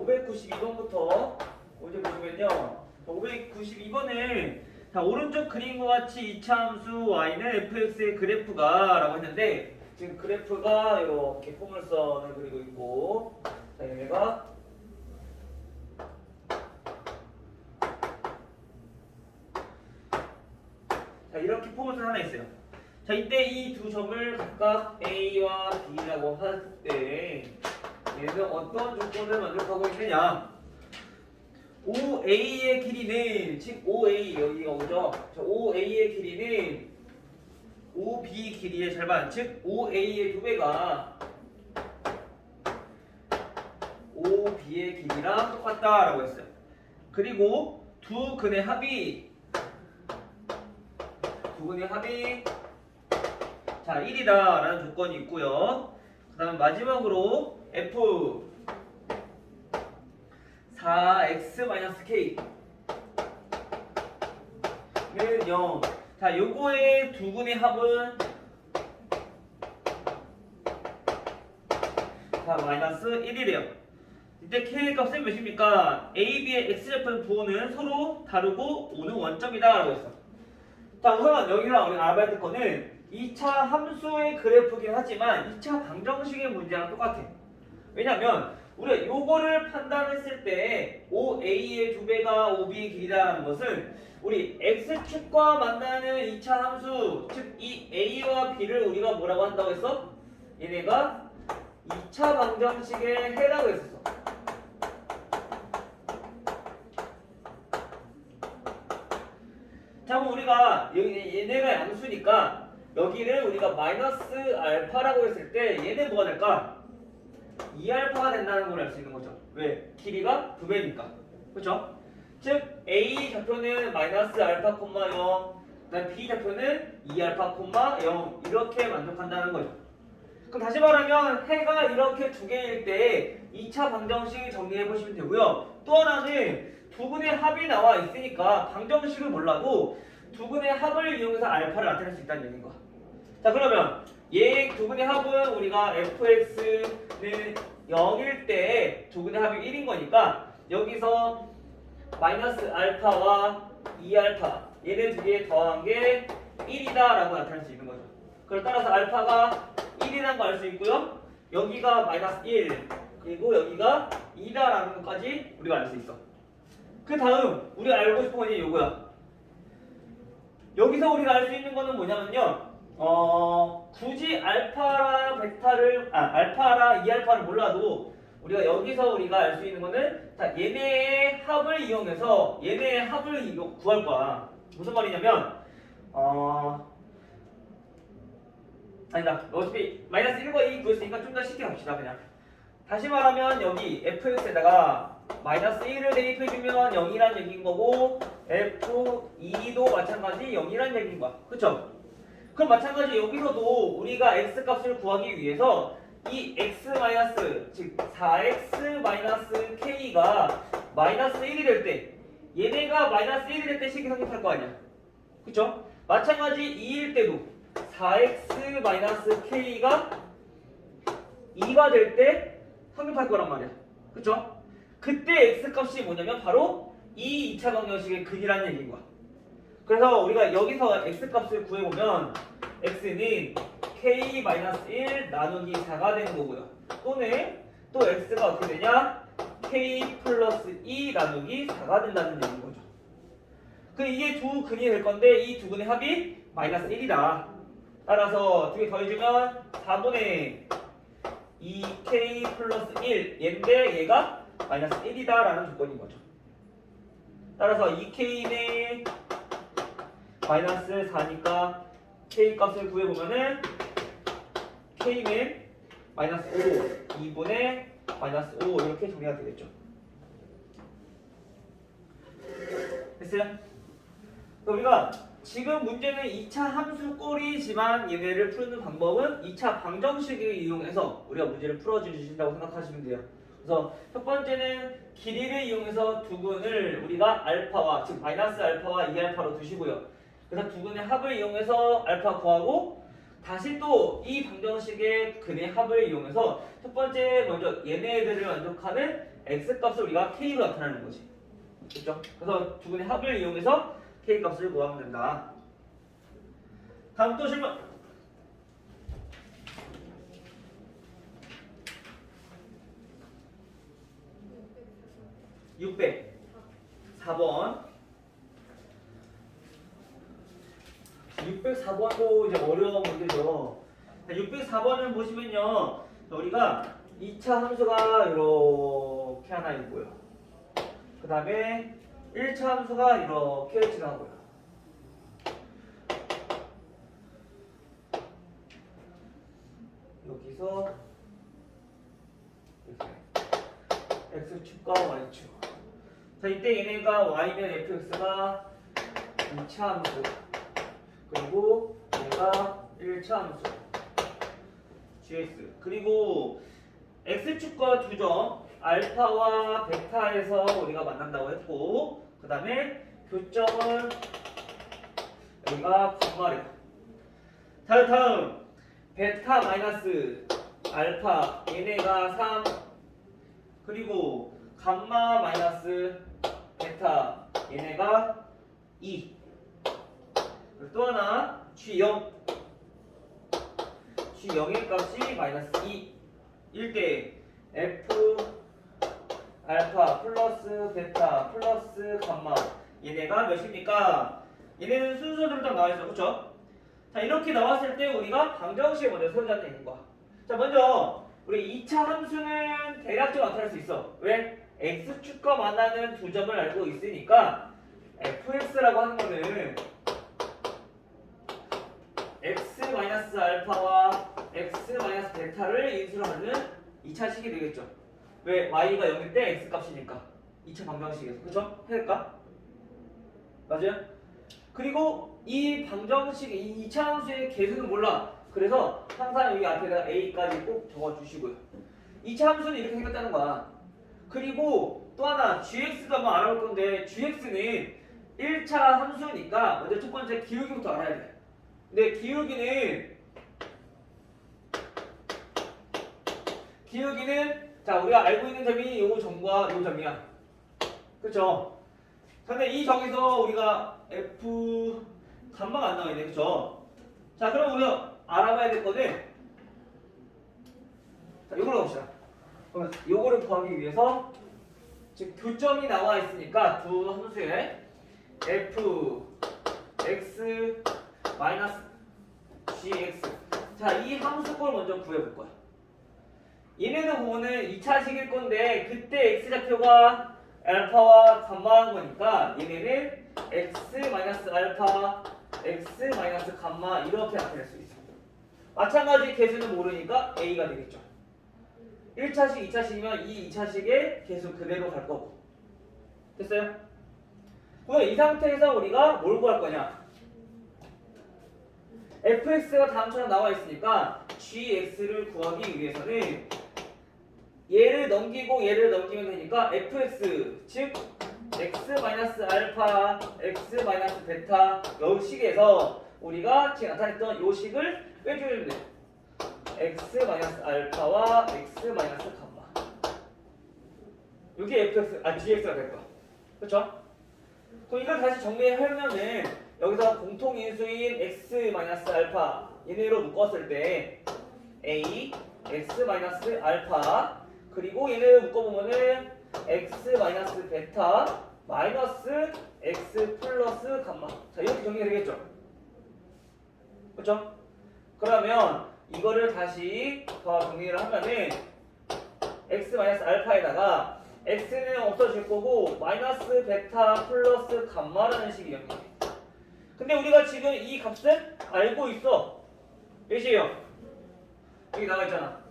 592번부터 이제 보시면요. 592번을 자, 오른쪽 그림과 같이 이차함수 y는 fx의 그래프가 라고 했는데 지금 그래프가 이렇게 포물선을 그리고 있고 자, 얘가 자, 이렇게 포물선 하나 있어요. 자, 이때 이 두 점을 각각 A와 B라고 할 때 얘는 어떤 조건을 만족하고 있느냐? OA의 길이는 즉 OA 여기가 오죠. 자, OA의 길이는 OB 길이의 절반, 즉 OA의 2배가 OB의 길이랑 똑같다라고 했어요. 그리고 두 근의 합이 자 1이다라는 조건이 있고요. 그다음 마지막으로 F 4x-k 는 0. 자, 요거의 두 근의 합은 자, 마이너스 1이래요. 이때 k 값은 몇입니까? a, b의 x좌표는 부호는 서로 다르고 5는 원점이다 라고 했어. 자, 우선 여기서 우리가 알아봐야 될 거는 2차 함수의 그래프긴 하지만 2차 방정식의 문제랑 똑같아. 왜냐면 우리가 요거를 판단했을 때 OA의 2배가 OB의 길이라는 것은 우리 X축과 만나는 2차 함수 즉 이 A와 B를 우리가 뭐라고 한다고 했어? 얘네가 2차 방정식의 해라고 했었어. 자, 그럼 우리가 얘네가 양수니까 여기를 우리가 마이너스 알파라고 했을 때 얘는 뭐가 될까? 2알파가 된다는 걸 알 수 있는 거죠. 왜? 길이가 2배니까. 그렇죠? 즉 A 좌표는 마이너스 알파 콤마 0, 그다음 B 좌표는 2알파 콤마 0 이렇게 만족한다는 거죠. 그럼 다시 말하면 해가 이렇게 두 개일 때 2차 방정식 정리해 보시면 되고요. 또 하나는 두 근의 합이 나와 있으니까 방정식을 몰라도 두 근의 합을 이용해서 알파를 나타낼 수 있다는 얘기인 거야. 자, 그러면 얘 두 근의 합은 우리가 fx는 0일 때 두 근의 합이 1인 거니까 여기서 마이너스 알파와 2알파 얘네 두 개 더한 게 1이다 라고 나타낼 수 있는 거죠. 그걸 따라서 알파가 1이라는 거 알 수 있고요. 여기가 마이너스 1 그리고 여기가 2다 라는 것까지 우리가 알 수 있어. 그 다음 우리가 알고 싶은 건 이거야. 여기서 우리가 알 수 있는 거는 뭐냐면요. 굳이 알파랑 베타를 알파랑 2알파를 몰라도 우리가 여기서 우리가 알 수 있는 거는 자, 얘네의 합을 이용해서 얘네의 합을 구할 거야. 무슨 말이냐면 아니다. 어차피 마이너스 1과 2 구했으니까 좀 더 쉽게 갑시다. 그냥 다시 말하면 여기 fx에다가 마이너스 1을 대입해주면 0이란 얘기인 거고 f2도 마찬가지 0이란 얘기인 거야. 그쵸? 그럼 마찬가지 여기서도 우리가 x 값을 구하기 위해서 이 x 마이너스 즉 4x-k가 마이너스 1이 될 때 얘네가 마이너스 1이 될 때 식이 성립할 거 아니야. 그쵸? 마찬가지 2일 때도 4x-k가 2가 될 때 성립할 거란 말이야. 그쵸? 그때 x 값이 뭐냐면 바로 이 2차 방정식의 근이라는 얘기인 거야. 그래서 우리가 여기서 x 값을 구해보면 x는 k-1 나누기 4가 되는 거고요. 또는 또 x가 어떻게 되냐? k 플러스 2 나누기 4가 된다는 얘기인 거죠. 그 이게 두 근이 될 건데 이 두 근의 합이 마이너스 1이다. 따라서 두 개 더해주면 4분의 2k 플러스 1 얘인데 얘가 마이너스 1이다 라는 조건인 거죠. 따라서 2k는 마이너스 4니까 k 값을 구해보면은 k는 마이너스 5 2분의 마이너스 5 이렇게 정리가 되겠죠. 됐어요? 우리가 지금 문제는 2차 함수꼴이지만 얘네를 푸는 방법은 2차 방정식을 이용해서 우리가 문제를 풀어주신다고 생각하시면 돼요. 그래서 첫 번째는 길이를 이용해서 두 근을 우리가 알파와 즉 마이너스 알파와 2알파로 두시고요. 그래서 두 근의 합을 이용해서 알파 구하고 다시 또 이 방정식의 근의 합을 이용해서 첫 번째 먼저 얘네들을 만족하는 x 값을 우리가 k로 나타내는 거지. 그렇죠? 그래서 두 근의 합을 이용해서 k 값을 구하면 된다. 다음 또 질문. 604번. 604번도 이제 어려운 문제죠. 604번을 보시면요, 우리가 2차 함수가 이렇게 하나 있고요. 그 다음에 1차 함수가 이렇게 지나고요. 여기서 이렇게 x축과 y축. 자, 이때 얘네가 y면 fx가 2차 함수, 그리고 얘가 1차 함수 gx, 그리고 x축과 두 점 알파와 베타에서 우리가 만난다고 했고, 그 다음에 교점은 여기가 분말이다. 자, 다음 베타 마이너스 알파 얘네가 3, 그리고 감마 마이너스 베타 얘네가 2. 또 하나 G0, G0의 값이 마이너스 2일 때 F 알파 플러스 베타 플러스 감마 얘네가 몇입니까? 얘네는 순서대로 딱 나와있어. 그쵸? 자, 이렇게 나왔을 때 우리가 방정식을 먼저 세우자는 얘기인 거야. 자, 먼저 우리 2차 함수는 대략적으로 나타낼 수 있어. 왜? x축과 만나는 두 점을 알고 있으니까 fx라고 하는 거는 x-알파와 x-베타를 인수로 하는 2차식이 되겠죠. 왜? y가 0일 때 x 값이니까 2차 방정식에서. 그쵸? 해낼까? 맞아요? 그리고 이 방정식, 이 2차 함수의 개수는 몰라. 그래서 항상 여기 앞에다가 a까지 꼭 적어주시고요. 2차 함수는 이렇게 생겼다는 거야. 그리고 또 하나 gx도 한번 알아볼 건데, gx는 1차 함수니까 먼저 첫 번째 기울기부터 알아야 돼. 근데 기울기는 자, 우리가 알고 있는 점이 요 점과 요 점이야. 그쵸? 근데 이 점에서 우리가 f 감마가 안 나와 있네. 그쵸? 자, 그럼 우리가 알아봐야 될 거는, 자, 요걸로 봅시다. 그러면 요거를 구하기 위해서 지금 교점이 나와 있으니까 두 함수에 f x 마이너스 gx. 자, 이 함수 걸 먼저 구해볼 거야. 얘네는 보면은 2차식일 건데 그때 x좌표가 알파와 감마한 거니까 얘네는 x 마이너스 알파, x 마이너스 감마 이렇게 나타낼 수 있어. 마찬가지 개수는 모르니까 a가 되겠죠. 1차식, 2차식이면 이 2차식의 개수 그대로 갈 거고. 됐어요? 그럼 이 상태에서 우리가 뭘 구할 거냐? fx가 다음처럼 나와 있으니까 gx를 구하기 위해서는 얘를 넘기고 얘를 넘기면 되니까 fx, 즉 x-알파, x-베타 요 식에서 우리가 지금 나타냈던 요 식을 빼주면 돼. x-알파와 x-감마. 이게 gx가 될 거야. 그렇죠? 그럼 이걸 다시 정리하려면은 여기서 공통인수인 x-알파 얘네로 묶었을 때 a, x-알파 그리고 얘네를 묶어보면은 x-베타 마이너스 x 플러스 감마. 자, 이렇게 정리가 되겠죠? 그렇죠? 그러면 이거를 다시 더 정리를 하면은 x-알파에다가 x는 없어질 거고 마이너스 베타 플러스 감마라는 식이 연결. 근데 우리가 지금 이 값을 알고 있어. 몇이에요? 여기 나와 있잖아.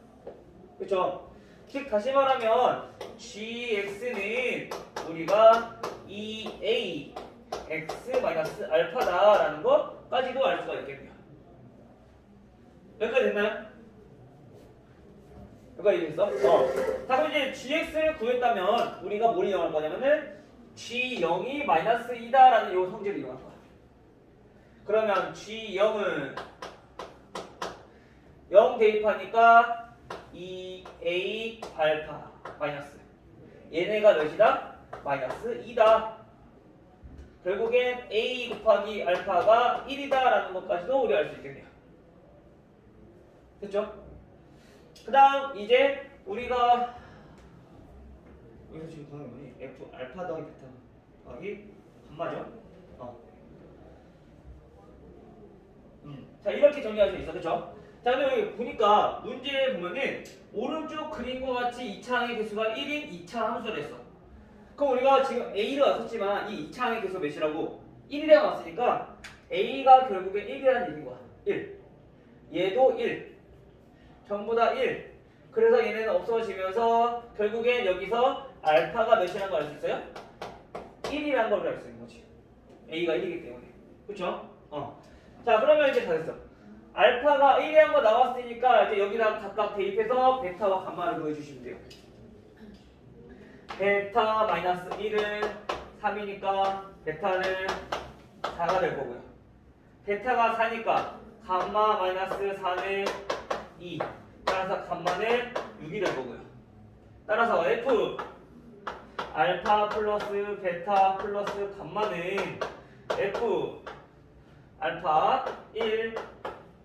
그쵸? 즉 다시 말하면 gx는 우리가 2a x-알파다라는 것까지도 알 수가 있겠네요. 여기까지 됐나요? 여기까지 됐어? 자, 그럼 이제 gx를 구했다면 우리가 뭘 이용할 거냐면은 g0이 마이너스 2다라는 요 성질을 이용할 거야. 그러면 g0은 0 대입하니까 2a 알파 마이너스 얘네가 몇이다? 마이너스 2다. 결국엔 a 곱하기 알파가 1이다 라는 것까지도 우리 알 수 있겠네요. 됐죠? 그 다음 이제 우리가 여기서 지금 구하는 거니? f 알파 더하기 베타 더하기 감마죠? 자 이렇게 정리할 수 있어. 그쵸? 자 근데 여기 보니까 문제에 보면은 오른쪽 그림과 같이 2차항의 개수가 1인 2차 함수를 했어. 그럼 우리가 지금 a를 왔었지만 이 2차항의 개수 몇이라고? 1이라고 왔으니까 a가 결국엔 1이라는 얘기인 거야. 1. 얘도 1. 전부 다 1. 그래서 얘네는 없어지면서 결국엔 여기서 알파가 몇이라는 걸 알 수 있어요? 1이라는 걸 알 수 있는 거지. a가 1이기 때문에. 그쵸? 자 그러면 이제 다 됐어. 알파가 1이라는 거 나왔으니까 이제 여기다 각각 대입해서 베타와 감마를 구해주시면 돼요. 베타 마이너스 1은 3이니까 베타는 4가 될 거고요. 베타가 4니까 감마 마이너스 4는 2. 따라서 감마는 6이 될 거고요. 따라서 F 알파 플러스 베타 플러스 감마는 F 알파 1,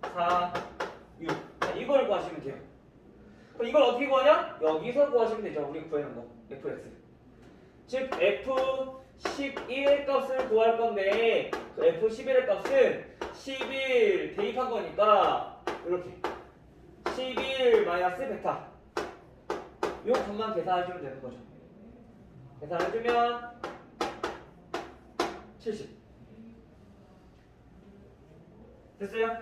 4, 6. 자, 이걸 구하시면 돼요. 그럼 이걸 어떻게 구하냐? 여기서 구하시면 되죠. 우리 구해놓은 거. fx. 즉 f11의 값을 구할 건데 그 f11의 값은 11 대입한 거니까 이렇게 11 마이너스 베타 요 값만 계산해주면 되는 거죠. 계산해주면 70 됐어요?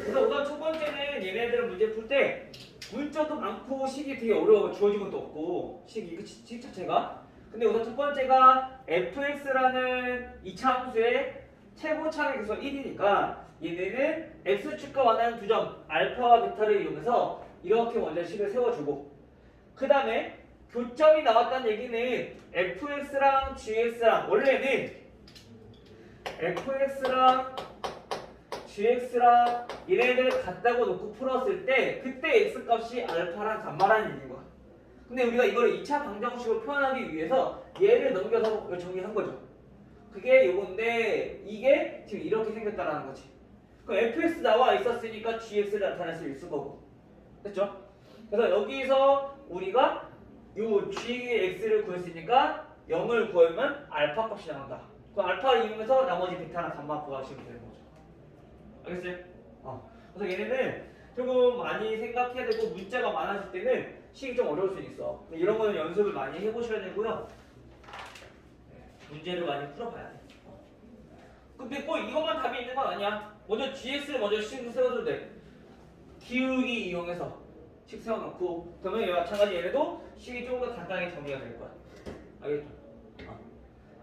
그래서 우선 첫 번째는 얘네들은 문제 풀 때 문자도 많고 식이 되게 어려워. 주어진 것도 없고 식 자체가. 근데 우선 첫 번째가 fx라는 2차 함수의 최고차의 개수가 1이니까 얘네는 x축과 원하는 두 점 알파와 베타를 이용해서 이렇게 먼저 식을 세워주고 그 다음에 교점이 나왔다는 얘기는 fx랑 gx랑 원래는 fx랑 gx랑 얘네들 같다고 놓고 풀었을 때 그때 x값이 알파랑 감마라는 얘기인 거야. 근데 우리가 이걸 2차 방정식으로 표현하기 위해서 얘를 넘겨서 정리한 거죠. 그게 요건데 이게 지금 이렇게 생겼다라는 거지. 그럼 fx 나와 있었으니까 gx를 나타낼 수 있을 거고. 됐죠? 그래서 여기서 우리가 요 gx를 구했으니까 0을 구하면 알파 값이 나온다. 그럼 알파를 이용해서 나머지 베타나 감마 구하시면 되는 거죠. 알겠어요? 그래서 얘네는 조금 많이 생각해야 되고 문자가 많아질 때는 식이 좀 어려울 수 있어. 이런 거는 연습을 많이 해보셔야 되고요. 문제를 많이 풀어봐야 돼. 근데 꼭 이것만 답이 있는 건 아니야. 먼저 GS를 먼저 식 세워도 돼. 기울기 이용해서 식 세워놓고 그러면 얘와 마찬가지 얘네도 식이 조금 더 간단하게 정리가 될 거야. 알겠죠?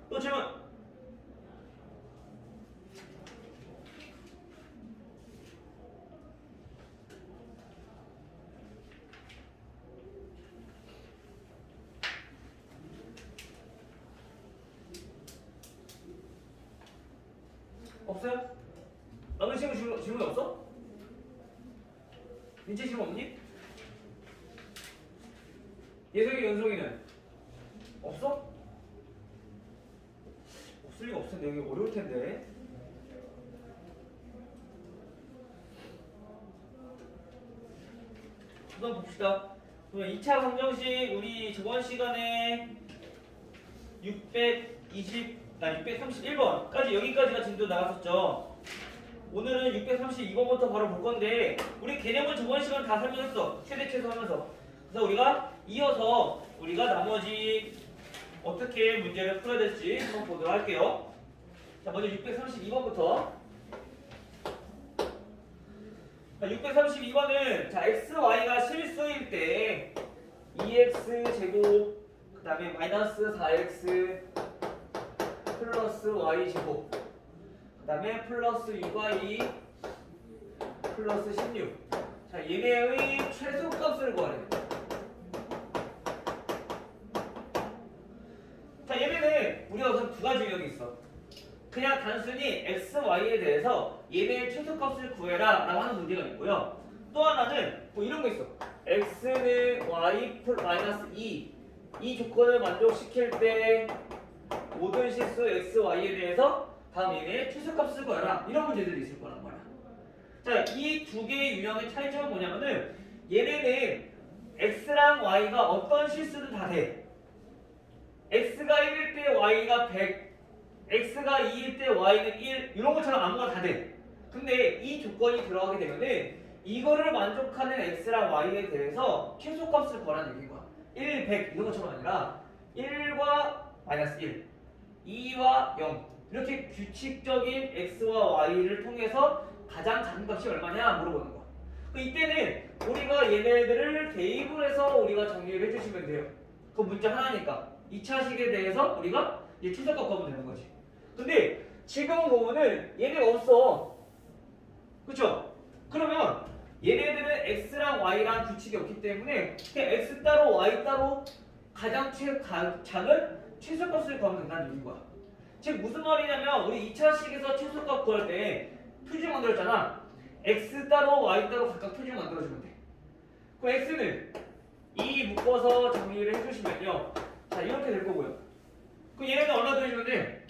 또 질문? 없어요? 남은 질문 없어? 민재 질문 없니? 예석이 연석이는 없어? 없을 리가 없을 텐데 여기 어려울 텐데. 한번 봅시다. 그러면 2차 방정식 우리 저번 시간에 631번까지 여기까지가 진도 나왔었죠. 오늘은 632번부터 바로 볼 건데 우리 개념은 저번 시간 다 설명했어. 최대 최소 하면서. 그래서 우리가 이어서 우리가 나머지 어떻게 문제를 풀어야 될지 한번 보도록 할게요. 자, 먼저 632번부터. 632번은 자, x, y가 실수일 때 2x 제곱 그 다음에 마이너스 4x 플러스 y 제곱 그 다음에 플러스 6y 플러스 16. 자, 얘네의 최소값을 구하래. 자, 얘네는 우리가 우선 두 가지 유형이 있어. 그냥 단순히 x, y에 대해서 얘네의 최소값을 구해라 라고 하는 문제가 있고요. 또 하나는 뭐 이런 거 있어. x는 y 마이너스 2 이 조건을 만족시킬 때 모든 실수 x, y에 대해서 다음 얘네의 최소값을 구해라 이런 문제들이 있을 거란 말이야. 자, 이 두 개의 유형의 차이점은 뭐냐면은 얘네는 x랑 y가 어떤 실수든 다 돼. x가 1일 때 y가 100, x가 2일 때 y는 1 이런 것처럼 아무거나 다 돼. 근데 이 조건이 들어가게 되면은 이거를 만족하는 x랑 y에 대해서 최소값을 구하라는 얘기인 거야. 1, 100 이런 것처럼 아니라 1과 마이너스 1, 2와 0 이렇게 규칙적인 x와 y를 통해서 가장 작은 값이 얼마냐 물어보는 거야. 이때는 우리가 얘네들을 대입을 해서 우리가 정리를 해주시면 돼요. 그 문자 하나니까 2차식에 대해서 우리가 이제 최소값 구하면 되는 거지. 근데 지금 보면은 얘네가 없어. 그쵸? 그러면 얘네들은 x랑 y랑 규칙이 없기 때문에 그냥 x 따로 y 따로 가장 작은 최소값을 구하면 된다는 얘기인 거야. 즉 무슨 말이냐면 우리 2차식에서 최소값 구할 때 표시 만들었잖아. x 따로 y 따로 각각 표시 만들어주면 돼. 그럼 x는 2 묶어서 정리를 해주시면요. 자 이렇게 될 거고요. 그럼 얘네는 얼마 더해주면 돼?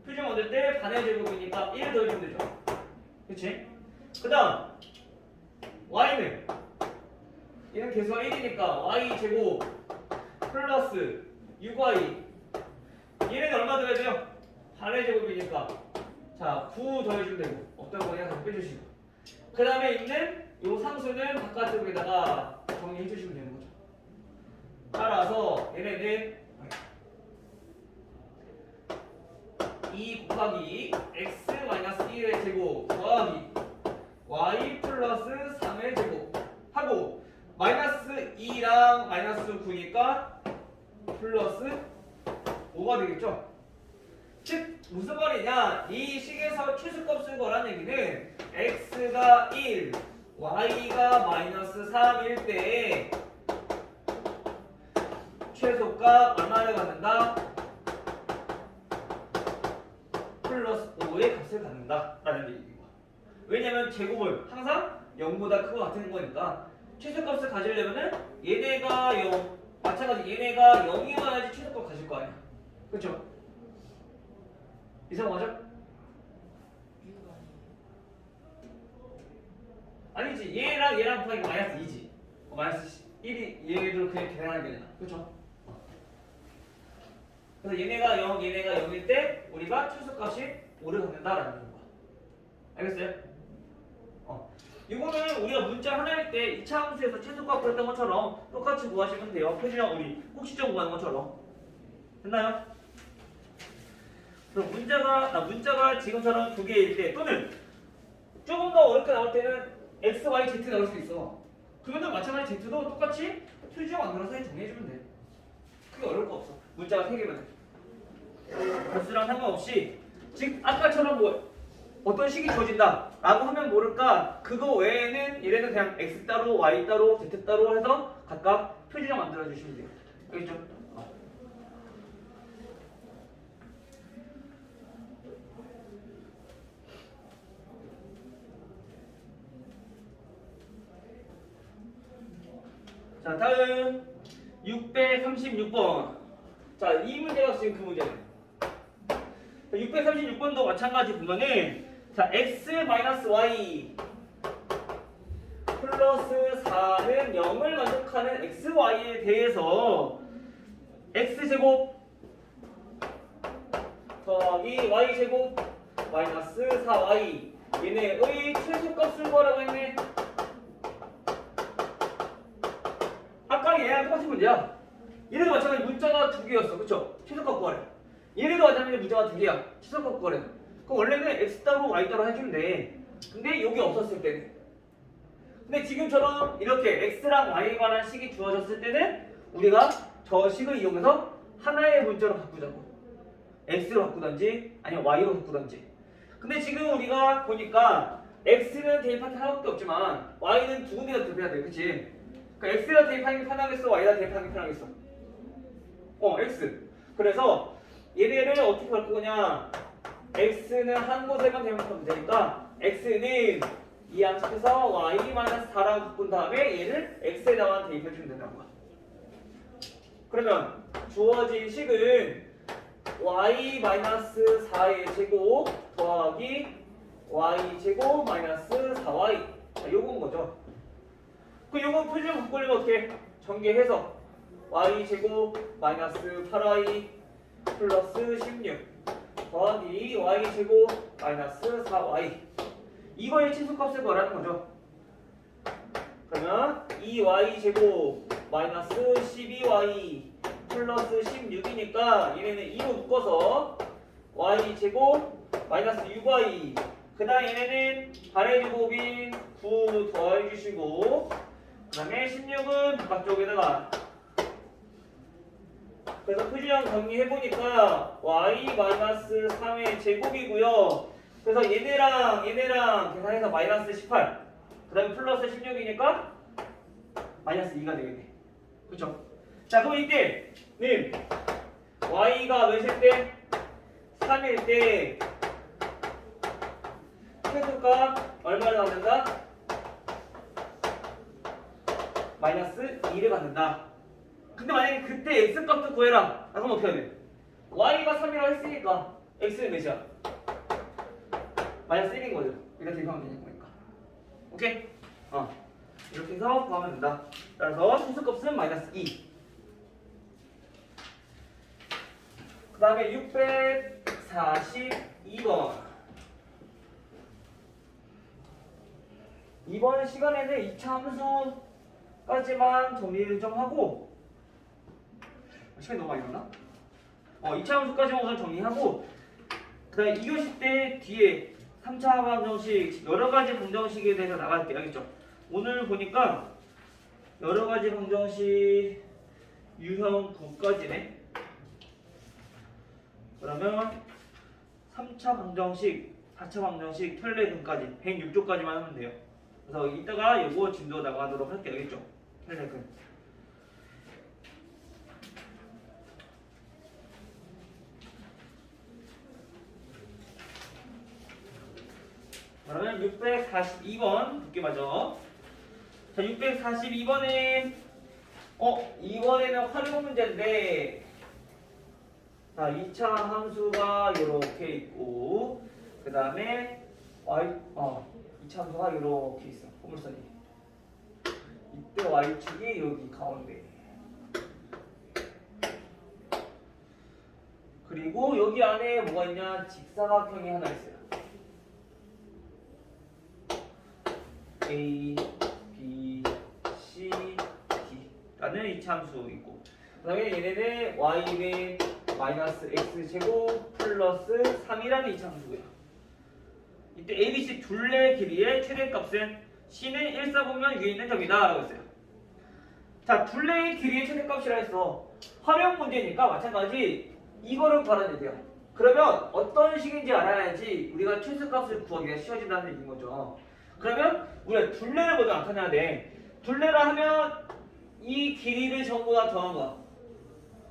표시 만들 때 반의 제곱이니까 1 더해주면 되죠. 그치? 그 다음 y는 얘는 계수가 1이니까 y 제곱 플러스 6y 얘는 얼마 더해야 돼요? 반의 제곱이니까 자 9 더해주면 되고 없던 거 그냥 다 빼주시고 그 다음에 있는 요 상수는 바깥쪽에다가 정리해 주시면 되는 거죠. 따라서 얘네는 2 곱하기 x 마이너스 1의 제곱 더하기 y 플러스 3의 제곱 하고 마이너스 2랑 마이너스 9니까 플러스 5가 되겠죠? 즉 무슨 말이냐 이 식에서 최소값을 구하라는 얘기는 x가 1 y가 마이너스 3일 때 최소값 얼마를 갖는다? 플러스 5의 값을 갖는다 라는 얘기인 거야. 왜냐면 제곱은 항상 0보다 크고 같은 거니까 최소값을 가지려면은 얘네가 0 마찬가지 얘네가 0이어야지 최소값 가질 거 아니야. 그렇죠? 이상하죠? 아니지 얘랑 얘랑 곱하기 마이너스 2지 마이너스 1이 얘를 그냥 계산하게 되잖아. 그렇죠? 그래서 얘네가 0 얘네가 0일 때 우리가 최소값이 5를 갖는다라는 거야. 알겠어요? 이거는 우리가 문자 하나일 때 2차 함수에서 최소값 구했던 것처럼 똑같이 구하시면 돼요. 표시랑 우리 꼭지점 구하는 것처럼. 됐나요? 그럼 문자가 지금처럼 두 개일 때 또는 조금 더 어렵게 나올 때는 x, y, z 나올 수 있어. 그러면 마찬가지 z도 똑같이 표시형 만들어서 정리해주면 돼. 크게 어려울 거 없어. 문자가 세 개면 개수랑 상관없이 즉 아까처럼 뭐 어떤 식이 주어진다 라고 하면 모를까 그거 외에는 얘네는 그냥 x 따로 y 따로 z 따로 해서 각각 표시형 만들어 주시면 돼요. 알겠죠? 자 다음 636번. 자 이 문제가 지금 그 문제네. 636번도 마찬가지 보면은 자 x-y 플러스 4는 0을 만족하는 xy에 대해서 x제곱 더하기 y제곱 마이너스 4y 얘네의 최소값을 구하라고 했네. 아까 얘랑 똑같은 문제야. 얘네도 마찬가지 문자가 두 개였어. 그쵸? 최소값 구하래. 얘네도 마찬가지 문자가 두 개야. 최소값 구하래. 그럼 원래는 x 따로 y 따로 해주면 돼. 근데 여기 없었을 때는. 근데 지금처럼 이렇게 x랑 y에 관한 식이 주어졌을 때는 우리가 저 식을 이용해서 하나의 문자로 바꾸자고. x로 바꾸던지 아니면 y로 바꾸던지. 근데 지금 우리가 보니까 x는 대입할 게 하나밖에 없지만 y는 두 군데가 대입해야 돼. 그치? 그러니까 x랑 대입하는 게 편하겠어? y랑 대입하는 게 편하겠어? x. 그래서 얘네를 어떻게 바꾸냐? x는 한 곳에만 대입하면 되니까 x는 이 양식에서 y-4라고 바꾼 다음에 얘를 x에다가 대입해주면 된다고. 그러면 주어진 식은 y-4의 제곱 더하기 y제곱 마이너스 4y. 요건 거죠. 그 요거 표준을 바꾸려면 어떻게? 전개해서 y제곱 마이너스 8y 플러스 16 더하기 y제곱 마이너스 4y. 이거의 치수값을 구하라는 거죠. 그러면 2y제곱 마이너스 12y 플러스 16이니까 얘네는 2로 묶어서 y제곱 마이너스 6y 그 다음 얘네는 반의 제곱인 9 더해주시고 그 다음에 16은 바깥쪽에다가 그래서 표준형 정리해보니까 y-3의 제곱이고요. 그래서 얘네랑 계산해서 마이너스 18 그 다음에 플러스 16이니까 마이너스 2가 되겠네. 그쵸? 자 그럼 이때는 y가 몇일 때? 3일 때 최소값 얼마를 갖는다? 마이너스 2를 갖는다. 근데 만약에 그때 x값도 구해라. 그럼 어떻게 해야 돼? y가 3이라고 했으니까 x는 몇이야? 마이너스 1인 거죠. 이렇게 대입하면 되는 거니까. 오케이? 이렇게 해서 구하면 된다. 따라서 최소값은 마이너스 2. 그 다음에 642번. 이번 시간에는 2차 함수까지만 정리를 좀 하고 시간이 너무 많이 갔나? 2차 함수까지만 우선 정리하고 그 다음에 2교시 때 뒤에 3차 방정식 여러가지 방정식에 대해서 나갈게요. 알겠죠? 오늘 보니까 여러가지 방정식 유형 9까지네. 그러면 3차 방정식, 4차 방정식, 텔레 근까지 106조까지만 하면 돼요. 그래서 이따가 요거 진도 나가도록 할게요. 알겠죠? 텔레 근. 그러면 642번 볼게 맞죠? 자, 642번에 이번에는 활용 문제인데 자, 2차 함수가 이렇게 있고 그 다음에 2차 함수가 이렇게 있어. 포물선이. 이때 y축이 여기 가운데. 그리고 여기 안에 뭐가 있냐? 직사각형이 하나 있어요. A, B, C, D 라는 2차 함수 있고 그 다음에 얘네는 y는 마이너스 x제곱 플러스 3이라는 2차 함수고요. 이때 ABC 둘레 길이의 최대값은 C는 1, 4 보면 위에 있는 점이다 라고 했어요. 자, 둘레의 길이의 최대값이라 했어. 활용 문제니까 마찬가지 이거를 구하는 얘기야. 그러면 어떤 식인지 알아야지 우리가 최소값을 구하기가 쉬워진다는 얘기인 거죠. 그러면 우리가 둘레를 먼저 나타내야 돼. 둘레라 하면 이 길이를 전부 다 더한 거야.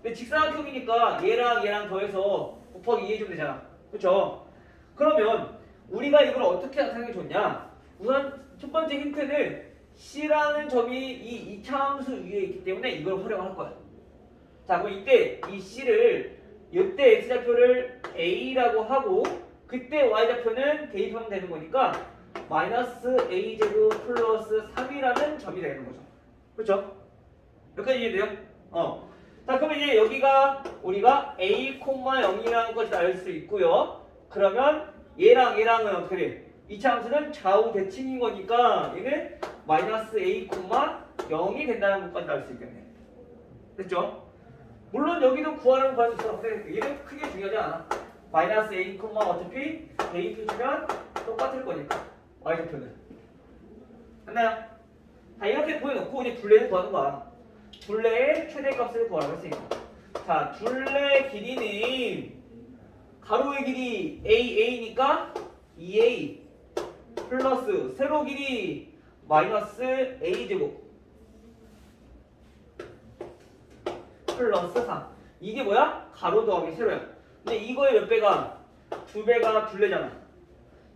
근데 직사각형이니까 얘랑 더해서 곱하기 2 해주면 되잖아. 그쵸? 그러면 우리가 이걸 어떻게 나타내는 게 좋냐? 우선 첫 번째 힌트는 C라는 점이 이 2차 함수 위에 있기 때문에 이걸 활용할 거야. 자, 그럼 이때 이 C를 이때 X좌표를 A라고 하고 그때 Y좌표는 대입하면 되는 거니까 마이너스 A제곱 플러스 3이라는 점이 되는 거죠. 그렇죠? 여기까지 이해돼요? 자, 그러면 이제 여기가 우리가 A, 0이라는 것을 알 수 있고요. 그러면 얘랑은 어떻게 돼? 2차 함수는 좌우 대칭인 거니까 얘는 마이너스 A, 0이 된다는 것까지 알 수 있겠네. 됐죠? 물론 여기도 구하라는 거 있어. 근데 얘는 크게 중요하지 않아. 마이너스 A, 어차피 대입해주면 똑같을 거니까. Y좌표는. 됐나요? 자, 이렇게 보여놓고 이제 둘레를 구하는 거야. 둘레의 최대값을 구하라고 했으니까. 자, 둘레 길이는 가로의 길이 AA니까 2A 플러스 세로 길이 마이너스 A제곱 플러스 3. 이게 뭐야? 가로 더하기 세로야. 근데 이거의 몇 배가? 2배가 둘레잖아.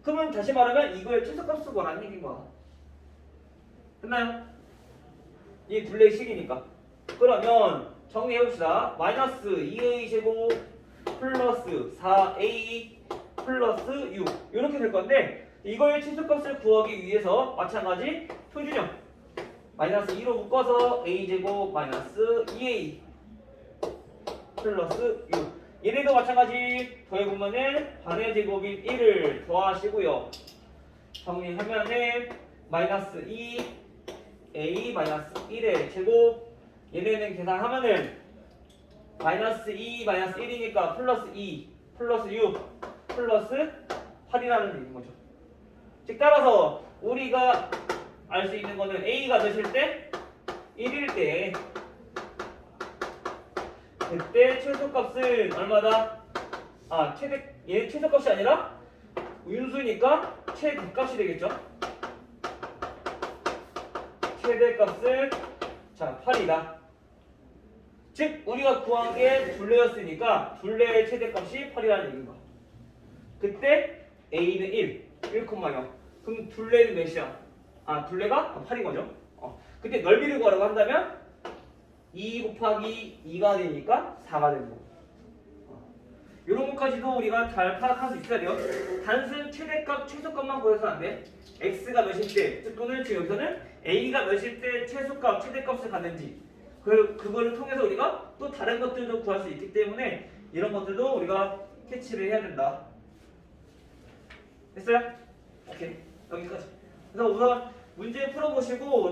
그러면 다시 말하면 이거의 최소값을 구하라는 얘기인 거야. 됐나요? 이 둘레의 식이니까. 그러면 정리해봅시다. 마이너스 2a 제곱 플러스 4a 플러스 6 이렇게 될 건데 이거의 최소값을 구하기 위해서 마찬가지 표준형 마이너스 2로 묶어서 a 제곱 마이너스 2a 플러스 6 얘네도 마찬가지 더해보면은 반의 제곱인 1을 더하시고요. 정리하면은 마이너스 2 a 마이너스 1의 제곱 얘네는 계산하면은 마이너스 2 마이너스 1이니까 플러스 2 플러스 6 플러스 8이라는 얘기인 거죠. 즉 따라서 우리가 알 수 있는 거는 a가 몇일 때? 1일 때 그때 최소값은 얼마다? 얘 최소값이 아니라 윤수니까 최대값이 되겠죠. 최대값은 자 8이다. 즉 우리가 구한 게 둘레였으니까 둘레의 최대값이 8이라는 얘기인 거야. 그때 a는 1, 0. 그럼 둘레는 몇이야? 둘레가 8인 거죠. 그때 넓이를 구하라고 한다면 2 곱하기 2가 되니까 4가 되는 거고. 이런 것까지도 우리가 잘 파악할 수 있어야 돼요. 단순 최대값, 최소값만 구해서는 안 돼. x가 몇일 때, 또는 지금 여기서는 a가 몇일 때 최소값, 최대값을 갖는지 그거를 통해서 우리가 또 다른 것들도 구할 수 있기 때문에 이런 것들도 우리가 캐치를 해야 된다. 됐어요? 오케이. 여기까지. 그래서 우선 문제 풀어보시고